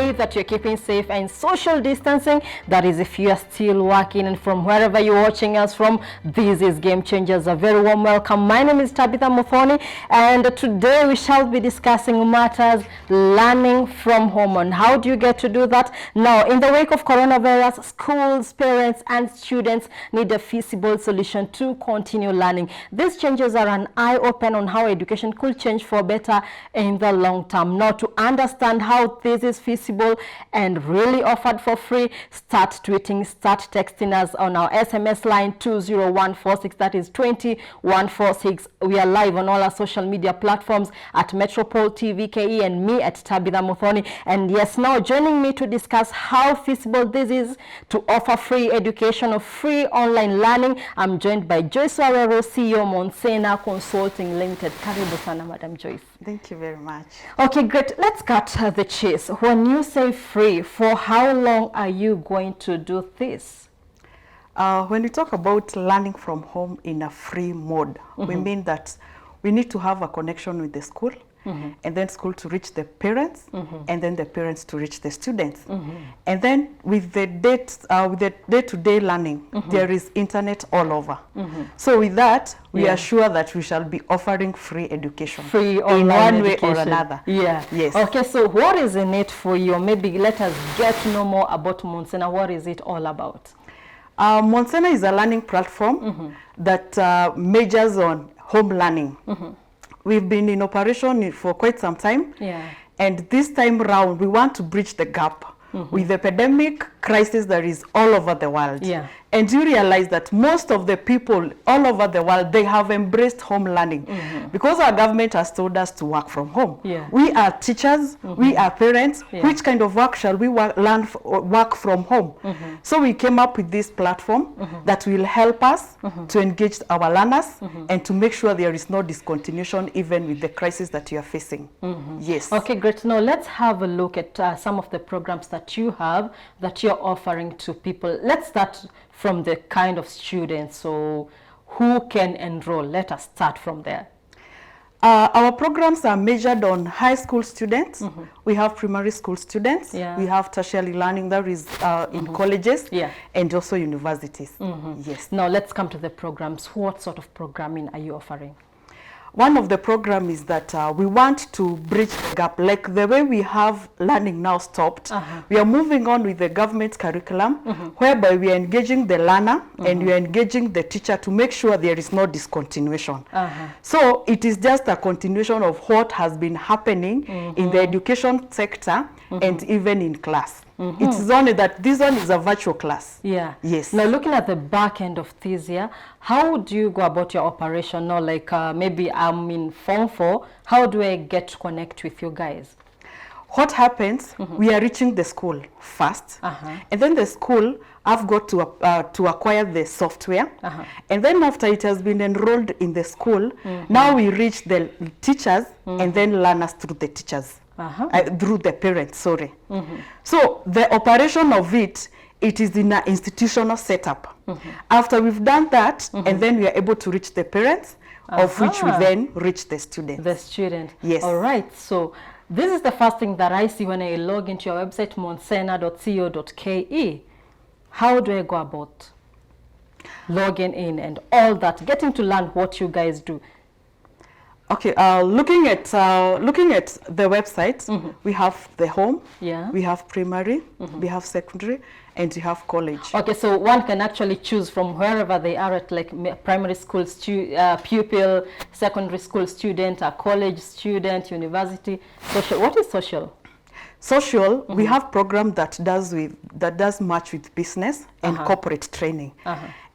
pray that you're keeping safe and social distancing. That is if you are still working, and from wherever you're watching us from, this is Game Changers. A very warm welcome. My name is Tabitha Muthoni, and today we shall be discussing matters learning from home. And how do you get to do that? Now, in the wake of coronavirus, schools, parents, and students need a feasible solution to continue learning. These changes are an eye-open on how education could change for better in the long term. Now, to understand how this is feasible and really offered for free, start tweeting, start texting us on our SMS line 20146. That is 20146. We are live on all our social media platforms at Metropole TV KE and me at Tabitha Muthoni. And yes, now joining me to discuss how feasible this is to offer free education or free online learning, I'm joined by Joyce Warero, CEO Monsena Consulting Limited. Karibu sana, Madam Joyce. Thank you very much. Okay, great. Let's cut the chase. When you say free, for how long are you going to do this? When we talk about learning from home in a free mode, we mean that we need to have a connection with the school, and then school to reach the parents, and then the parents to reach the students. And then with the day-to-day learning, there is internet all over. So with that, we are sure that we shall be offering free education. Free online in one education. way or another. Yeah. Yes. Okay, so what is in it for you? Maybe let us get to know more about Monsena. What is it all about? Monsena is a learning platform that majors on home learning. We've been in operation for quite some time, and this time round we want to bridge the gap with the pandemic crisis that is all over the world. And you realize that most of the people all over the world, they have embraced home learning because our government has told us to work from home. We are teachers, we are parents. Which kind of work shall we work from home? So we came up with this platform that will help us to engage our learners and to make sure there is no discontinuation even with the crisis that you are facing. Yes. Okay, great. Now let's have a look at some of the programs that you have that you're offering to people. Let's start from the kind of students, so who can enroll? Let us start from there. Our programs are measured on high school students. We have primary school students. We have tertiary learning, that is in colleges and also universities. Yes. Now let's come to the programs. What sort of programming are you offering? One of the programs is that we want to bridge the gap. Like the way we have learning now stopped, we are moving on with the government curriculum, whereby we are engaging the learner and we are engaging the teacher to make sure there is no discontinuation. So it is just a continuation of what has been happening in the education sector and even in class. It is only that this one is a virtual class. Yes. Now looking at the back end of this year, how do you go about your operation? Now, like maybe I'm in Form 4, how do I get to connect with you guys? What happens, we are reaching the school first, and then the school have got to acquire the software, and then after it has been enrolled in the school, now we reach the teachers and then learners through the teachers. Through the parents, sorry. So the operation of it is in an institutional setup. After we've done that, and then we are able to reach the parents, of which we then reach the students. The student. Yes. All right. So this is the first thing that I see when I log into your website, monsena.co.ke. How do I go about logging in and all that, getting to learn what you guys do? Okay, looking at the website, we have the home, we have primary, we have secondary, and we have college. Okay, so one can actually choose from wherever they are at, like primary school pupil, secondary school student, a college student, university, social. What is social? Social, we have program that does much with business and corporate training,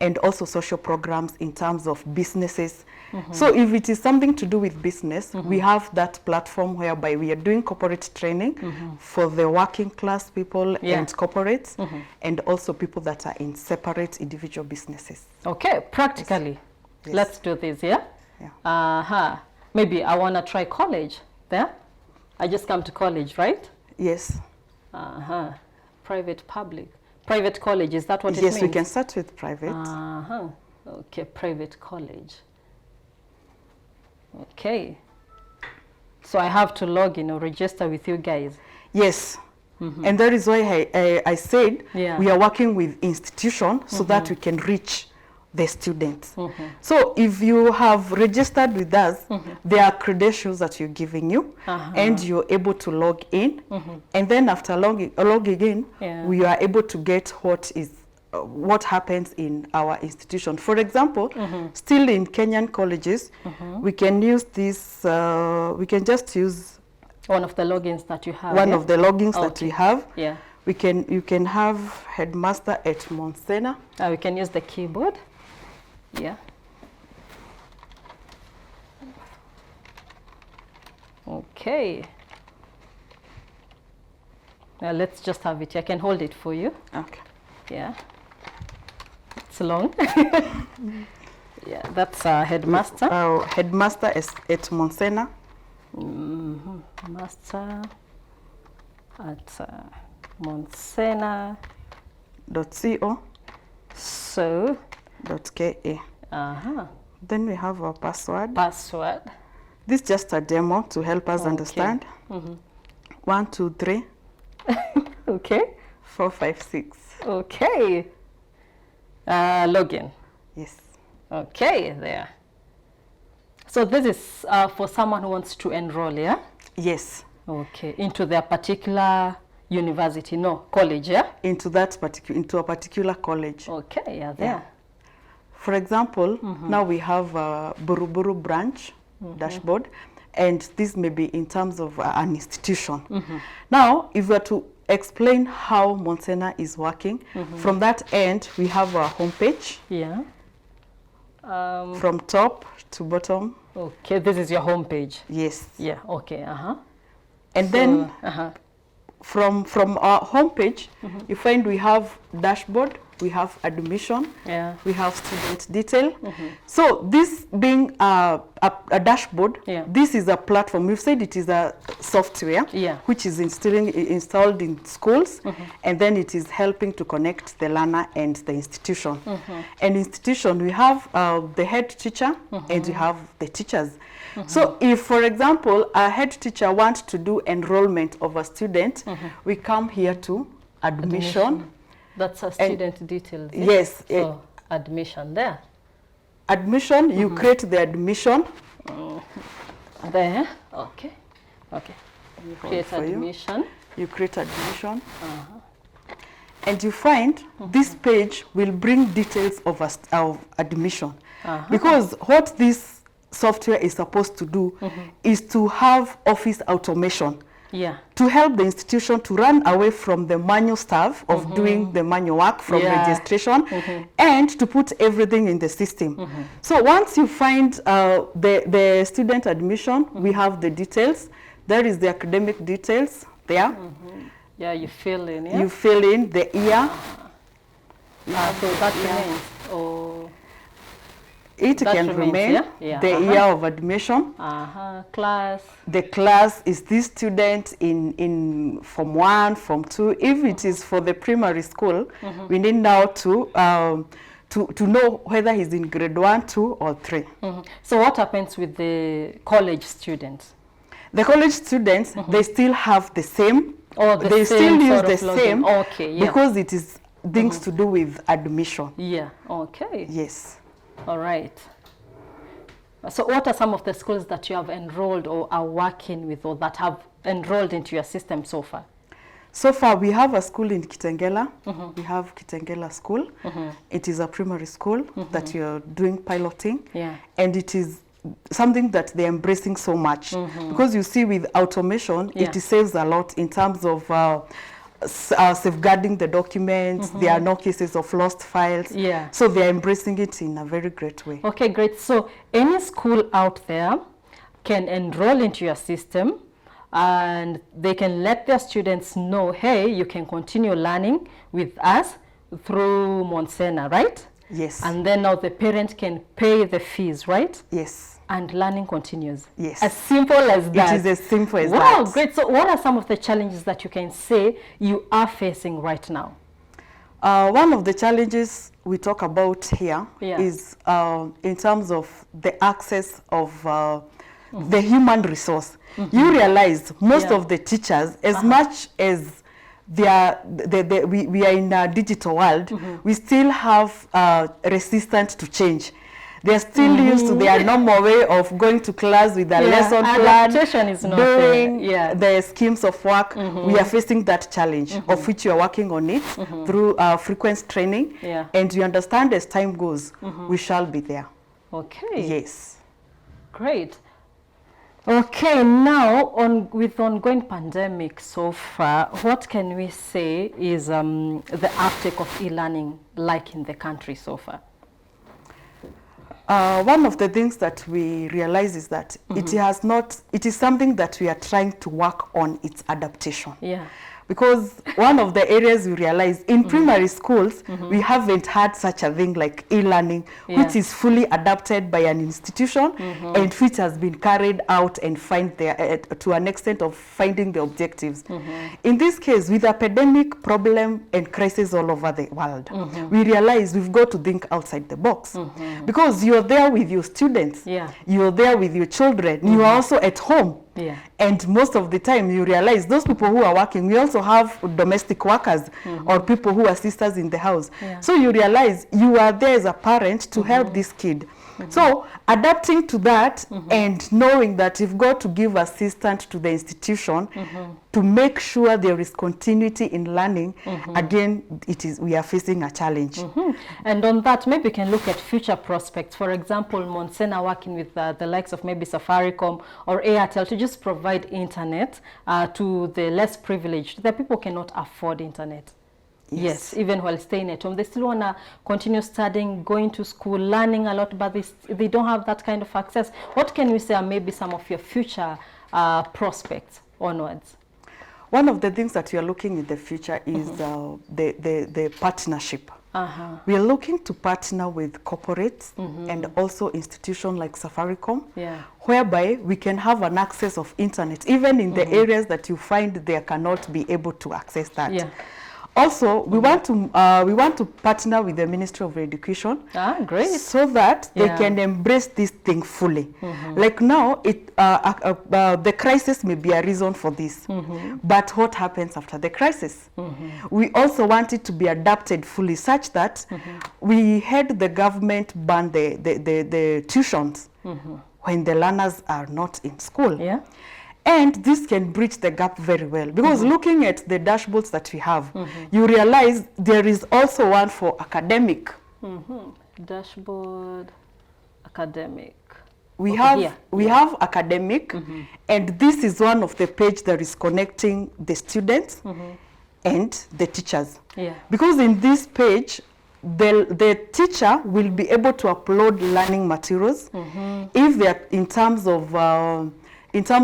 and also social programs in terms of businesses. So if it is something to do with business, we have that platform whereby we are doing corporate training for the working class people and corporates, and also people that are in separate individual businesses. Okay, practically. Yes. Let's do this, Maybe I want to try college there. I just come to college, right? Yes. Private, public. Private college, is that what it means? Yes, we can start with private. Okay, private college. Okay. So I have to log in or register with you guys? Yes. And that is why I said we are working with institutions so that we can reach the students. So if you have registered with us, there are credentials that you're giving you, and you're able to log in. And then after logging in, we are able to get what happens in our institution. For example, still in Kenyan colleges, we can use this, we can just use one of the logins that you have. One of the logins that we have. Yeah. You can have headmaster at Mount Sena. We can use the keyboard. Yeah. Okay. Now let's just have it. I can hold it for you. Okay. Yeah. It's long. Yeah, that's headmaster. Headmaster is at Mount Sena. Master at monsena.co. So. .ke. Then we have our password. This is just a demo to help us understand. 1, 2, 3. Okay. 4, 5, 6. Okay. Login. Yes. Okay, there. So this is for someone who wants to enroll, yeah? Yes. Okay. Into their particular university, college, yeah? Into a particular college. Okay, yeah, there. Yeah. For example, now we have a Buruburu branch dashboard, and this may be in terms of an institution. Now, if we are to explain how Mount Sena is working, from that end, we have a homepage. Yeah. From top to bottom. Okay, this is your homepage. Yes. Yeah. Okay. And then from our homepage, you find we have dashboard, we have admission, we have student detail. So this being a dashboard, this is a platform. We've said it is a software which is installed in schools, and then it is helping to connect the learner and the institution. And institution, we have the head teacher and we have the teachers. So if, for example, a head teacher wants to do enrollment of a student, we come here to admission. That's a student details. Yes. So admission there. Admission, you create the admission. There. Okay. Okay. You create admission. You create admission. And you find this page will bring details of admission. Because what this software is supposed to do is to have office automation. To help the institution to run away from the manual stuff of doing the manual work from registration and to put everything in the system. So once you find the student admission, we have the details. There is the academic details there. Yeah, you fill in. You fill in the year. So that remains. It can remain the year of admission. Class. The class is this student in Form 1, Form 2. If it is for the primary school, we need now to know whether he's in grade 1, 2, or 3. So what happens with the college students? The college students, they still have the same. They still use the same. Okay, because it is things to do with admission. Yeah. Okay. Yes. All right. So what are some of the schools that you have enrolled or are working with or that have enrolled into your system so far? So far, we have a school in Kitengela. We have Kitengela School. It is a primary school that you're doing piloting. And it is something that they're embracing so much. Because you see with automation, it saves a lot in terms of safeguarding the documents. There are no cases of lost files. So they're embracing it in a very great way. Okay, great. So any school out there can enroll into your system and they can let their students know, hey, you can continue learning with us through Mount Sena, right? Yes. And then now the parent can pay the fees, right? Yes. And learning continues. Yes. As simple as that. It is as simple as that. Wow, great. So what are some of the challenges that you can say you are facing right now? One of the challenges we talk about here is in terms of the access of the human resource. You realize most of the teachers, as much as we are in a digital world, we still have resistant to change. They're still used to their normal way of going to class with a lesson plan, is not doing the schemes of work. We are facing that challenge, of which you are working on it through frequent training. And we understand as time goes, we shall be there. Okay. Yes. Great. Okay, now with ongoing pandemic so far, what can we say is the uptake of e-learning like in the country so far? One of the things that we realize is that it is something that we are trying to work on its adaptation. Yeah. Because one of the areas we realize in primary schools, we haven't had such a thing like e-learning, which is fully adapted by an institution and which has been carried out and to an extent of finding the objectives. In this case, with a pandemic problem and crisis all over the world, we realize we've got to think outside the box. Because you're there with your students, you're there with your children, you are also at home. And most of the time you realize those people who are working, we also have domestic workers or people who are sisters in the house. So you realize you are there as a parent to help this kid. So adapting to that and knowing that you've got to give assistance to the institution to make sure there is continuity in learning, again, we are facing a challenge. And on that, maybe we can look at future prospects. For example, Monsena working with the likes of maybe Safaricom or Airtel to just provide internet to the less privileged. The people cannot afford internet. Yes, even while staying at home, they still want to continue studying, going to school, learning a lot, but they don't have that kind of access. What can we say are maybe some of your future prospects onwards? One of the things that we are looking in the future is the partnership. We are looking to partner with corporates and also institutions like Safaricom, whereby we can have an access of internet, even in the areas that you find they cannot be able to access that. Also, we want to partner with the Ministry of Education, great, so that they can embrace this thing fully. Like now, the crisis may be a reason for this, but what happens after the crisis? We also want it to be adapted fully, such that we had the government ban the tuitions when the learners are not in school. And this can bridge the gap very well, because looking at the dashboards that we have, you realize there is also one for academic. Dashboard, academic. We have academic, and this is one of the page that is connecting the students and the teachers. Because in this page, the teacher will be able to upload learning materials if they are in terms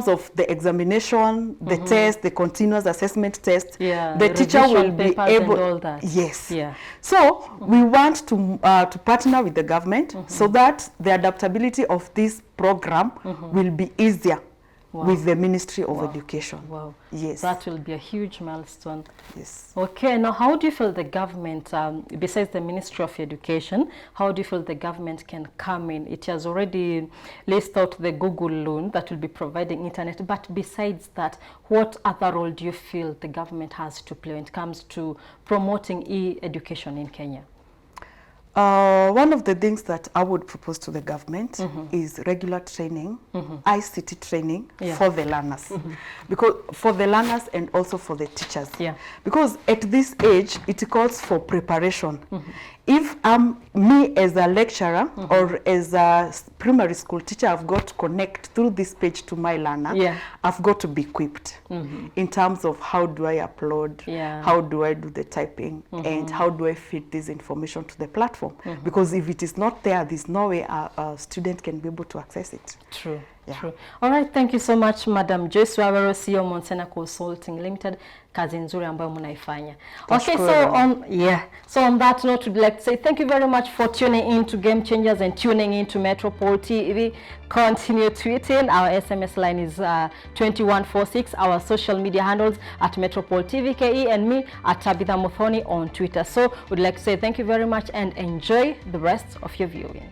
of the examination, the test, the continuous assessment test, the teacher will be able. All that. So we want to partner with the government so that the adaptability of this program will be easier with the Ministry of Education. Yes. That will be a huge milestone. Yes. Okay, now how do you feel the government, besides the Ministry of Education, how do you feel the government can come in? It has already listed out the Google loan that will be providing internet, but besides that, what other role do you feel the government has to play when it comes to promoting e-education in Kenya? One of the things that I would propose to the government is regular training, ICT training for the learners, because for the learners and also for the teachers. Because at this age, it calls for preparation. If me as a lecturer or as a primary school teacher, I've got to connect through this page to my learner, I've got to be equipped in terms of how do I upload, how do I do the typing, and how do I feed this information to the platform. Because if it is not there, there's no way a student can be able to access it. True. All right, thank you so much, Madam Joyce Wawero, CEO Monsena Consulting Limited. Kazi nzuri ambayo mnaifanya. Okay, so on that note, we'd like to say thank you very much for tuning in to Game Changers and tuning in to Metropole TV. Continue tweeting. Our SMS line is 2146. Our social media handles at Metropole TV KE and me at Tabitha Muthoni on Twitter. So we'd like to say thank you very much and enjoy the rest of your viewing.